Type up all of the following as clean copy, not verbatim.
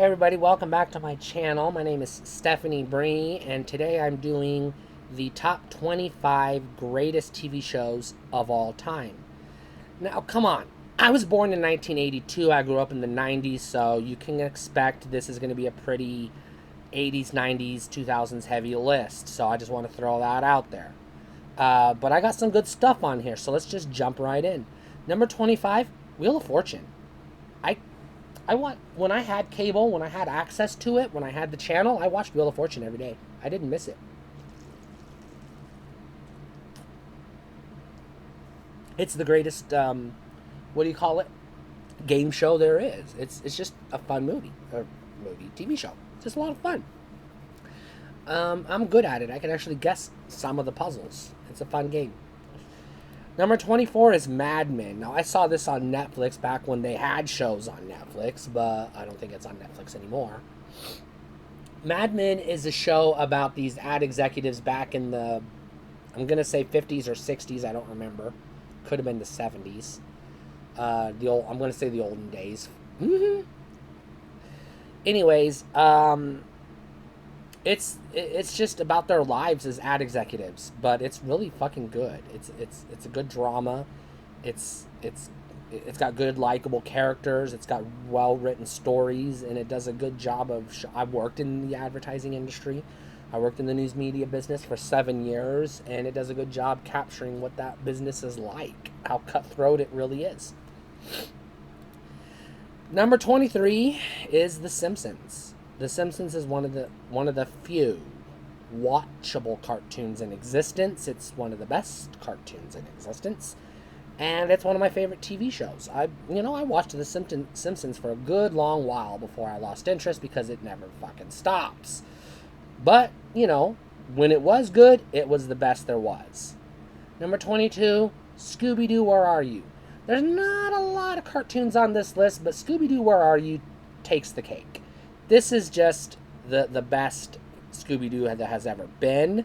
Hey everybody, welcome back to my channel. My name is Stephanie Bree, and today I'm doing the top 25 greatest TV shows of all time. Now, come on. I was born in 1982. I grew up in the 90s, so you can expect this is going to be a pretty 80s, 90s, 2000s heavy list. So I just want to throw that out there. But I got some good stuff on here, so let's just jump right in. Number 25, Wheel of Fortune. I when I had cable, when I had access to it, when I had the channel, I watched Wheel of Fortune every day. I didn't miss it. It's the greatest what do you call it? Game show there is. It's just a fun TV show. It's just a lot of fun. I'm good at it. I can actually guess some of the puzzles. It's a fun game. Number 24 is Mad Men. Now, I saw this on Netflix back when they had shows on Netflix, but I don't think it's on Netflix anymore. Mad Men is a show about these ad executives back in the, I'm going to say 50s or 60s, I don't remember. Could have been the 70s. I'm going to say the olden days. Anyways, it's just about their lives as ad executives, but it's really fucking good. It's a good drama. It's got good likable characters. It's got well written stories, and it does a good job of. I've worked in the advertising industry. I worked in the news media business for 7 years, and it does a good job capturing what that business is like, how cutthroat it really is. Number 23 is The Simpsons. The Simpsons is one of the few watchable cartoons in existence. It's one of the best cartoons in existence, and it's one of my favorite TV shows. I watched The Simpsons for a good long while before I lost interest because it never fucking stops. But when it was good, it was the best there was. Number 22, Scooby-Doo, Where Are You? There's not a lot of cartoons on this list, but Scooby-Doo, Where Are You takes the cake. This is just the best Scooby-Doo that has ever been.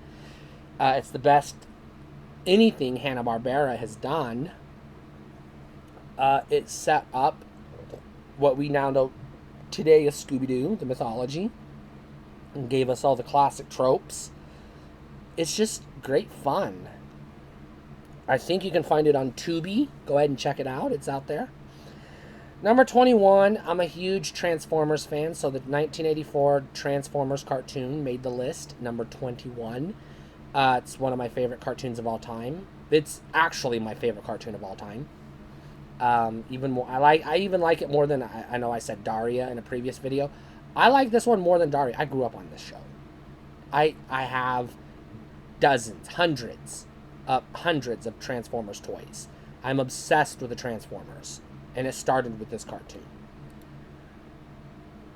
It's the best anything Hanna-Barbera has done. It set up what we now know today as Scooby-Doo, the mythology, and gave us all the classic tropes. It's just great fun. I think you can find it on Tubi. Go ahead and check it out. It's out there. Number 21, I'm a huge Transformers fan, so the 1984 Transformers cartoon made the list, number 21. It's one of my favorite cartoons of all time. It's actually my favorite cartoon of all time. Even more, I even like it more than, I know I said Daria in a previous video. I like this one more than Daria. I grew up on this show. I have dozens, hundreds of Transformers toys. I'm obsessed with the Transformers. And it started with this cartoon.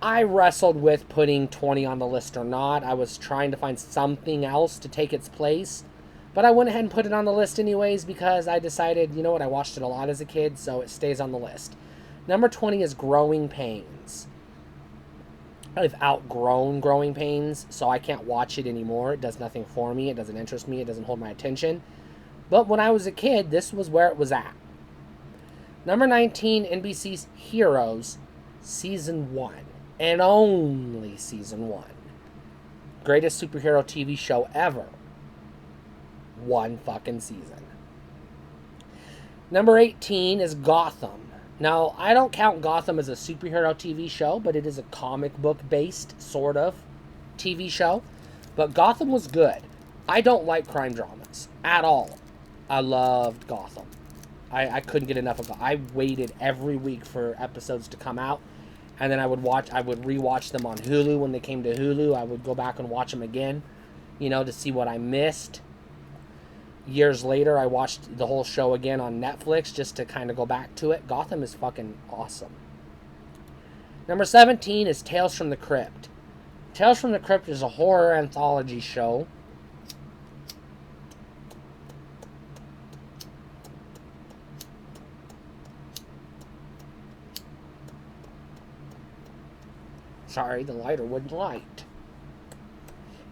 I wrestled with putting 20 on the list or not. I was trying to find something else to take its place. But I went ahead and put it on the list anyways because I decided, you know what, I watched it a lot as a kid, so it stays on the list. Number 20 is Growing Pains. I've outgrown Growing Pains, so I can't watch it anymore. It does nothing for me. It doesn't interest me. It doesn't hold my attention. But when I was a kid, this was where it was at. Number 19, NBC's Heroes, Season 1. And only Season 1. Greatest superhero TV show ever. One fucking season. Number 18 is Gotham. Now, I don't count Gotham as a superhero TV show, but it is a comic book-based, sort of, TV show. But Gotham was good. I don't like crime dramas at all. I loved Gotham. I couldn't get enough of it. I waited every week for episodes to come out, and then I would rewatch them on Hulu when they came to Hulu. I would go back and watch them again, to see what I missed. Years later, I watched the whole show again on Netflix just to kind of go back to it. Gotham is fucking awesome. Number 17 is Tales from the Crypt. Tales from the Crypt is a horror anthology show. Sorry, the lighter wouldn't light.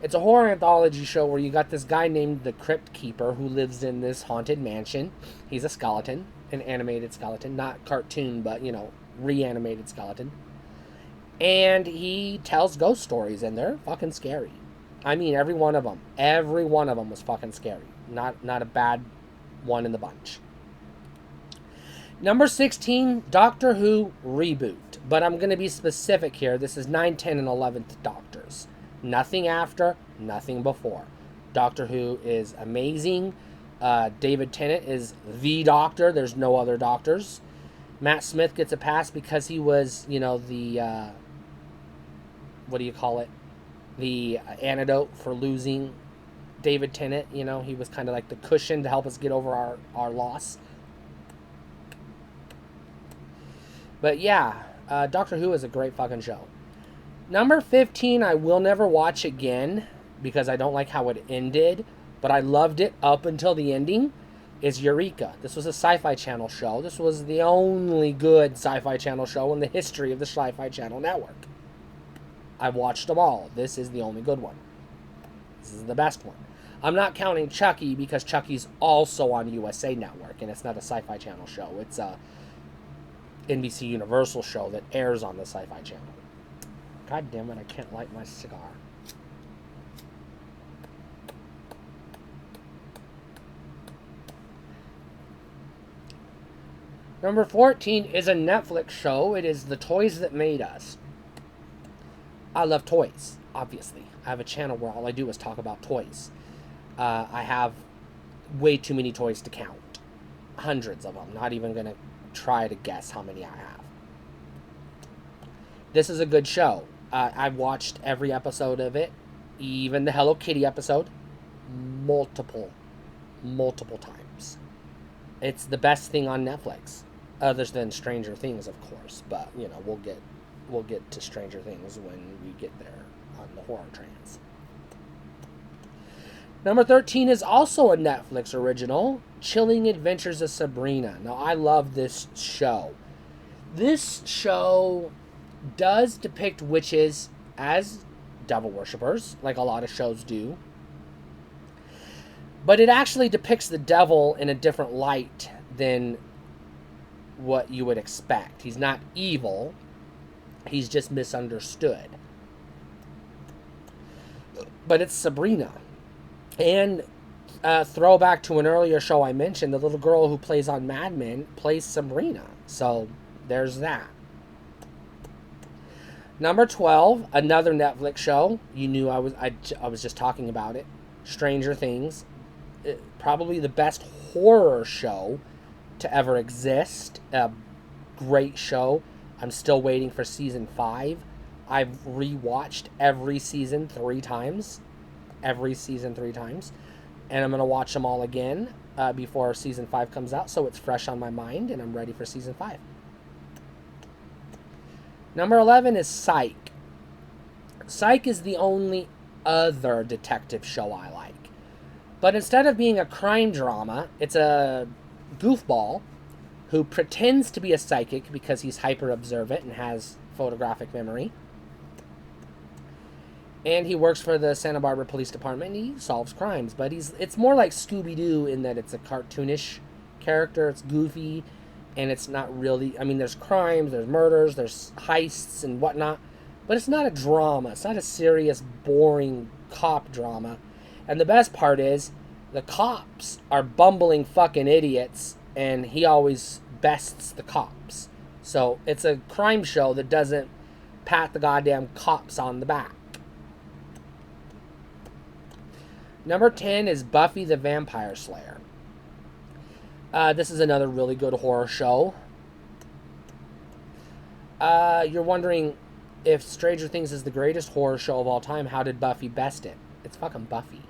It's a horror anthology show where you got this guy named the Crypt Keeper who lives in this haunted mansion. He's a skeleton, an animated skeleton, not cartoon, but, reanimated skeleton. And he tells ghost stories, and they're fucking scary. I mean, every one of them. Every one of them was fucking scary. Not a bad one in the bunch. Number 16, Doctor Who reboot. But I'm going to be specific here. This is 9, 10, and 11th Doctors. Nothing after, nothing before. Doctor Who is amazing. David Tennant is the Doctor. There's no other Doctors. Matt Smith gets a pass because he was, the, what do you call it? The antidote for losing David Tennant. He was kind of like the cushion to help us get over our loss. But yeah, Doctor Who is a great fucking show. Number 15, I will never watch again because I don't like how it ended, but I loved it up until the ending, is Eureka. This was a Sci-Fi Channel show. This was the only good Sci-Fi Channel show in the history of the Sci-Fi Channel network. I've watched them all. This is the only good one. This is the best one. I'm not counting Chucky because Chucky's also on USA Network, and it's not a Sci-Fi Channel show. It's a NBC Universal show that airs on the Sci-Fi Channel. God damn it, I can't light my cigar. Number 14 is a Netflix show. It is The Toys That Made Us. I love toys, obviously. I have a channel where all I do is talk about toys. I have way too many toys to count. Hundreds of them. Not even going to try to guess how many I have. This is a good show. I've watched every episode of it, even the Hello Kitty episode, multiple times. It's the best thing on Netflix, other than Stranger Things, of course. But we'll get to Stranger Things when we get there on the horror trans. Number 13 is also a Netflix original, Chilling Adventures of Sabrina. Now, I love this show. This show does depict witches as devil worshippers, like a lot of shows do. But it actually depicts the devil in a different light than what you would expect. He's not evil. He's just misunderstood. But it's Sabrina. And throwback to an earlier show I mentioned, the little girl who plays on Mad Men plays Sabrina. So there's that. Number 12, another Netflix show. You knew I was just talking about it. Stranger Things. Probably the best horror show to ever exist. A great show. I'm still waiting for season 5. I've rewatched every season 3 times. Every season 3 times. And I'm going to watch them all again before season 5 comes out. So it's fresh on my mind and I'm ready for season 5. Number 11 is Psych. Psych is the only other detective show I like. But instead of being a crime drama, it's a goofball who pretends to be a psychic because he's hyper observant and has photographic memory. And he works for the Santa Barbara Police Department and he solves crimes. But it's more like Scooby-Doo in that it's a cartoonish character. It's goofy. And it's not really... I mean, there's crimes, there's murders, there's heists and whatnot. But it's not a drama. It's not a serious, boring cop drama. And the best part is, the cops are bumbling fucking idiots. And he always bests the cops. So, it's a crime show that doesn't pat the goddamn cops on the back. Number 10 is Buffy the Vampire Slayer. This is another really good horror show. You're wondering if Stranger Things is the greatest horror show of all time, how did Buffy best it? It's fucking Buffy.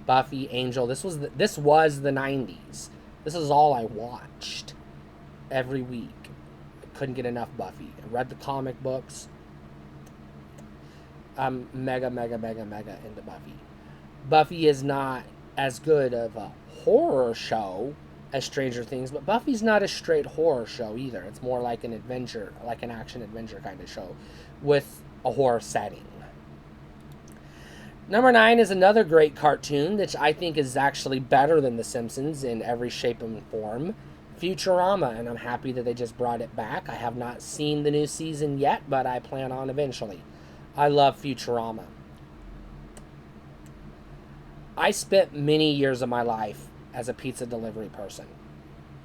Buffy, Angel. This was the 90s. This is all I watched every week. I couldn't get enough Buffy. I read the comic books. I'm mega into Buffy. Buffy is not as good of a horror show as Stranger Things, but Buffy's not a straight horror show either. It's more like an adventure, like an action-adventure kind of show with a horror setting. Number 9 is another great cartoon that I think is actually better than The Simpsons in every shape and form. Futurama, and I'm happy that they just brought it back. I have not seen the new season yet, but I plan on eventually. I love Futurama. I spent many years of my life as a pizza delivery person.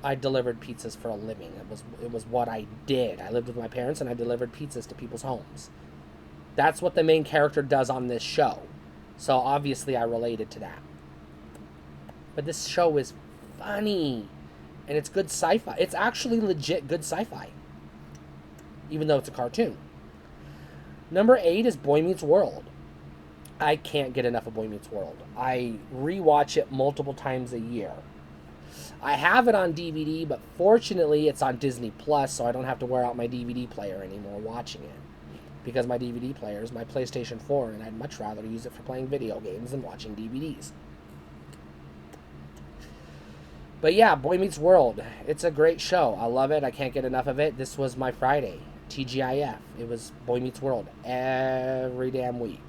I delivered pizzas for a living. It was what I did. I lived with my parents and I delivered pizzas to people's homes. That's what the main character does on this show. So obviously I related to that. But this show is funny. And it's good sci-fi. It's actually legit good sci-fi. Even though it's a cartoon. Number 8 is Boy Meets World. I can't get enough of Boy Meets World. I rewatch it multiple times a year. I have it on DVD, but fortunately it's on Disney Plus, so I don't have to wear out my DVD player anymore watching it. Because my DVD player is my PlayStation 4, and I'd much rather use it for playing video games than watching DVDs. But yeah, Boy Meets World. It's a great show. I love it. I can't get enough of it. This was my Friday. TGIF. It was Boy Meets World every damn week.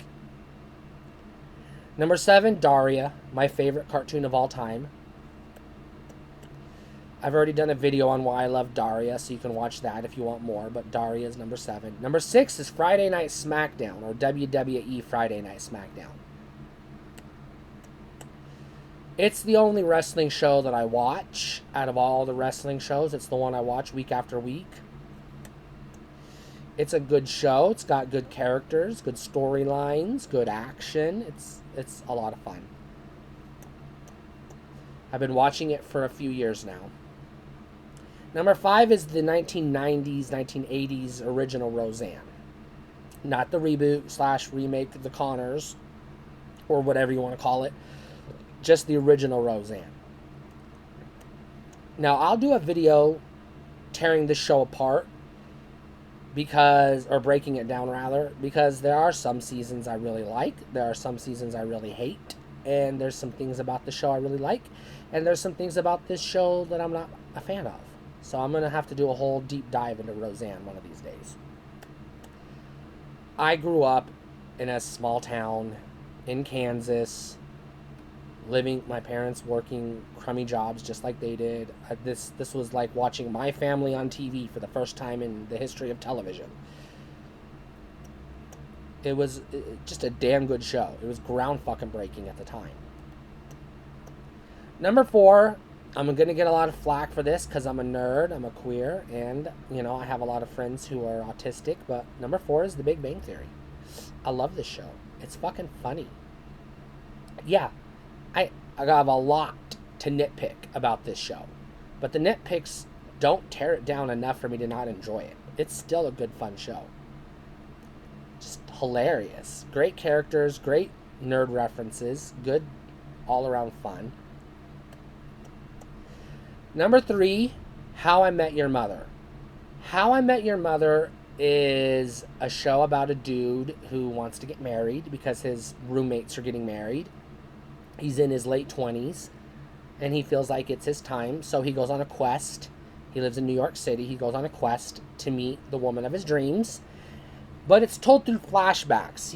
Number 7, Daria. My favorite cartoon of all time. I've already done a video on why I love Daria, so you can watch that if you want more. But Daria is number 7. Number 6 is Friday Night SmackDown, or WWE Friday Night SmackDown. It's the only wrestling show that I watch out of all the wrestling shows. It's the one I watch week after week. It's a good show. It's got good characters, good storylines, good action. It's a lot of fun. I've been watching it for a few years now. Number 5 is the 1990s, 1980s original Roseanne. Not the reboot / remake, The Connors, or whatever you want to call it. Just the original Roseanne. Now, I'll do a video tearing this show apart or breaking it down rather, because there are some seasons I really like, there are some seasons I really hate, and there's some things about the show I really like, and there's some things about this show that I'm not a fan of. So I'm going to have to do a whole deep dive into Roseanne one of these days. I grew up in a small town in Kansas, my parents working crummy jobs just like they did. This was like watching my family on TV for the first time in the history of television. It was just a damn good show. It was ground fucking breaking at the time. Number 4, I'm going to get a lot of flack for this because I'm a nerd, I'm a queer, and, I have a lot of friends who are autistic, but number 4 is The Big Bang Theory. I love this show. It's fucking funny. Yeah, I have a lot to nitpick about this show, but the nitpicks don't tear it down enough for me to not enjoy it. It's still a good, fun show. Just hilarious. Great characters, great nerd references, good all-around fun. Number 3, How I Met Your Mother. How I Met Your Mother is a show about a dude who wants to get married because his roommates are getting married. He's in his late 20s, and he feels like it's his time, so he goes on a quest. He lives in New York City. He goes on a quest to meet the woman of his dreams, but it's told through flashbacks.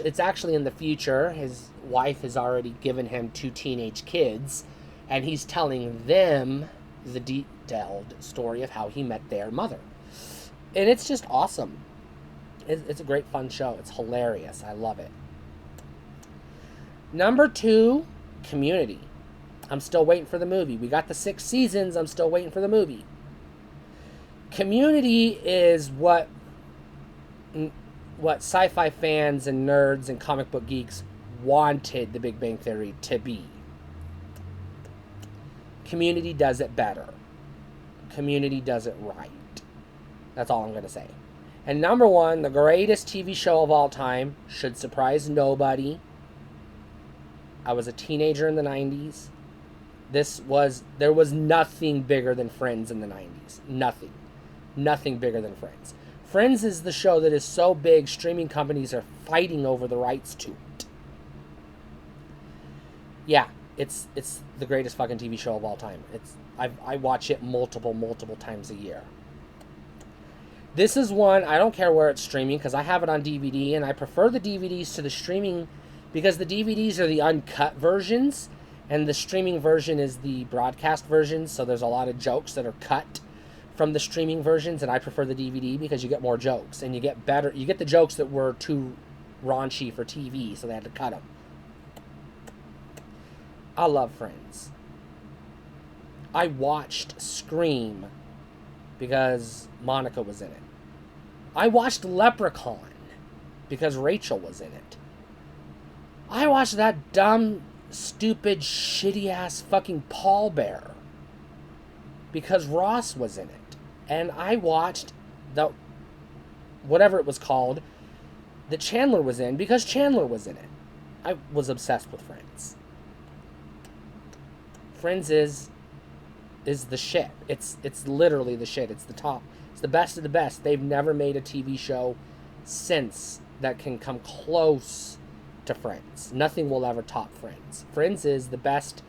It's actually in the future. His wife has already given him 2 teenage kids, and he's telling them the detailed story of how he met their mother. And it's just awesome. It's a great, fun show. It's hilarious. I love it. Number 2, Community. I'm still waiting for the movie. We got the 6 seasons. I'm still waiting for the movie. Community is what sci-fi fans and nerds and comic book geeks wanted The Big Bang Theory to be. Community does it better. Community does it right. That's all I'm going to say. And number 1, the greatest TV show of all time, should surprise nobody. I was a teenager in the 90s. There was nothing bigger than Friends in the 90s. Nothing. Nothing bigger than Friends. Friends is the show that is so big, streaming companies are fighting over the rights to it. Yeah, it's the greatest fucking TV show of all time. I watch it multiple times a year. This is one, I don't care where it's streaming, because I have it on DVD, and I prefer the DVDs to the streaming, because the DVDs are the uncut versions, And the streaming version is the broadcast version, so there's a lot of jokes that are cut from the streaming versions, and I prefer the DVD because you get more jokes, and you get the jokes that were too raunchy for TV, so they had to cut them. I love Friends. I watched Scream because Monica was in it. I watched Leprechaun because Rachel was in it. I watched that dumb, stupid, shitty-ass fucking Paul Bear because Ross was in it. And I watched the, whatever it was called, that Chandler was in because Chandler was in it. I was obsessed with Friends. Friends is the shit. It's literally the shit. It's the top. It's the best of the best. They've never made a TV show since that can come close to Friends. Nothing will ever top Friends. Friends is the best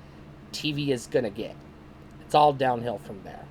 TV is gonna get. It's all downhill from there.